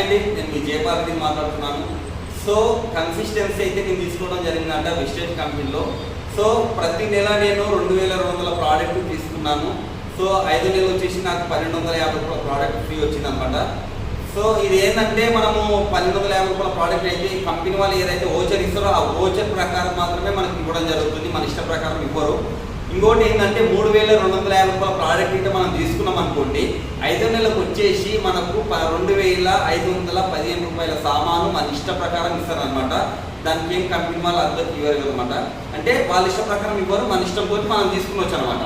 అండి, నేను మీ జయపాలని మాట్లాడుతున్నాను. సో కన్సిస్టెన్సీ అయితే నేను తీసుకోవడం జరిగిందంట వెస్టేజ్ కంపెనీలో. సో ప్రతి నెల నేను 2200 ప్రోడక్ట్ తీసుకున్నాను. సో 5 నెలలు వచ్చేసి నాకు 1250 రూపాయల ప్రోడక్ట్ ఫ్రీ వచ్చింది అనమాట. సో ఇది ఏంటంటే మనము 1250 రూపాయల ప్రోడక్ట్ అయితే కంపెనీ వాళ్ళు ఏదైతే ఓచర్ ఇస్తారో ఆ ఓచర్ ప్రకారం మాత్రమే మనకి ఇవ్వడం జరుగుతుంది, మన ఇష్ట ప్రకారం ఇవ్వరు. ఇంకోటి ఏంటంటే 3250 రూపాయల ప్రోడక్ట్ అయితే మనం తీసుకున్నాం అనుకోండి, 5 నెలలకు వచ్చేసి మనకు 2515 రూపాయల సామాను మన ఇష్ట ప్రకారం ఇస్తారనమాట. దానికి ఏం కంపెనీ వాళ్ళు అద్దెకి ఇవ్వరు అనమాట. అంటే వాళ్ళ ఇష్ట ప్రకారం ఇవ్వరు, మన ఇష్టం పోతే మనం తీసుకునొచ్చు అనమాట.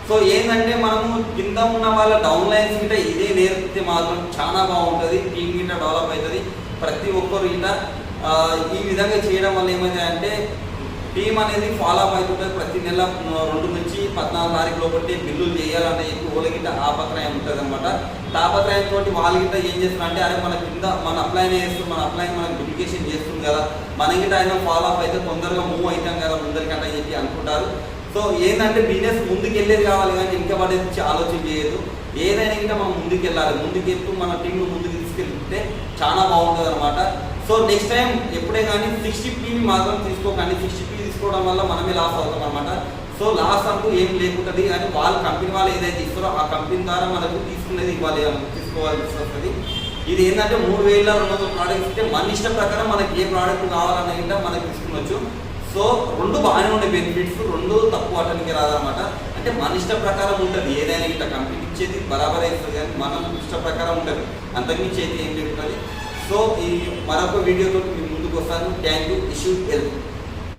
సో ఏంటంటే మనము కింద ఉన్న వాళ్ళ డౌన్ లైన్స్ గిట్ట ఇదే నేర్పితే మాత్రం చాలా బాగుంటుంది, టీం గిట్ట డెవలప్ అవుతుంది. ప్రతి ఒక్కరు గిట్ట ఈ విధంగా చేయడం వల్ల ఏమైందంటే టీం అనేది ఫాలో అప్ అవుతుంటుంది. ప్రతి నెల 2 నుంచి 14 తారీఖు లోపల బిల్లులు చేయాలనే వాళ్ళకిట ఆపత్రయం ఉంటుంది అనమాట. తాపత్రయంతో వాళ్ళ గిట్ట ఏం చేస్తున్నారంటే అరే మన కింద మన అప్లైన్ చేస్తుంది, మన అప్లైన్ మనకి డూప్లికేషన్ చేస్తుంది కదా, మన గిట్ట ఆయన ఫాలో అప్ అయితే తొందరగా మూవ్ అవుతాం కదా ముందరికంట చెప్పి అనుకుంటారు. సో ఏంటంటే బిజినెస్ ముందుకు వెళ్ళేది కావాలి కానీ ఇంకా పడేది ఆలోచన చేయదు. ఏదైనా ఇంకా మనం ముందుకు వెళ్ళాలి, ముందుకు వెళ్తూ మన టీంను ముందుకు తీసుకెళ్తే చాలా బాగుంటుంది అనమాట. సో నెక్స్ట్ టైం ఎప్పుడే కానీ 60p మాత్రం తీసుకోకండి. 60p తీసుకోవడం వల్ల మనమే లాస్ అవుతాం అనమాట. సో లాస్ అంటూ ఏం లేకుంటుంది, కానీ వాళ్ళ కంపెనీ వాళ్ళు ఏదైతే ఇస్తారో ఆ కంపెనీ ద్వారా మనకు తీసుకునేది ఇవ్వాలి, తీసుకోవాల్సి వస్తుంది. ఇది ఏంటంటే 3200 ప్రోడక్ట్స్ ఇస్తే మన ఇష్టం ప్రకారం మనకి ఏ ప్రోడక్ట్ కావాలన్నా మనకి తీసుకునొచ్చు. సో 2 బాగానే ఉండే బెనిఫిట్స్, 2 తక్కువ అటనికి రాదనమాట. అంటే మన ఇష్ట ప్రకారం ఉంటుంది, ఏదైనా ఇట్లా కంపెనీ ఇచ్చేది బరాబర్ అవుతుంది కానీ మనం ఇష్ట ప్రకారం ఉంటుంది, అంతకుమించి అయితే ఏం ఉంటుంది. సో ఈ మరొక వీడియోతో మీ ముందుకు వస్తాను. Thank you. Issue help.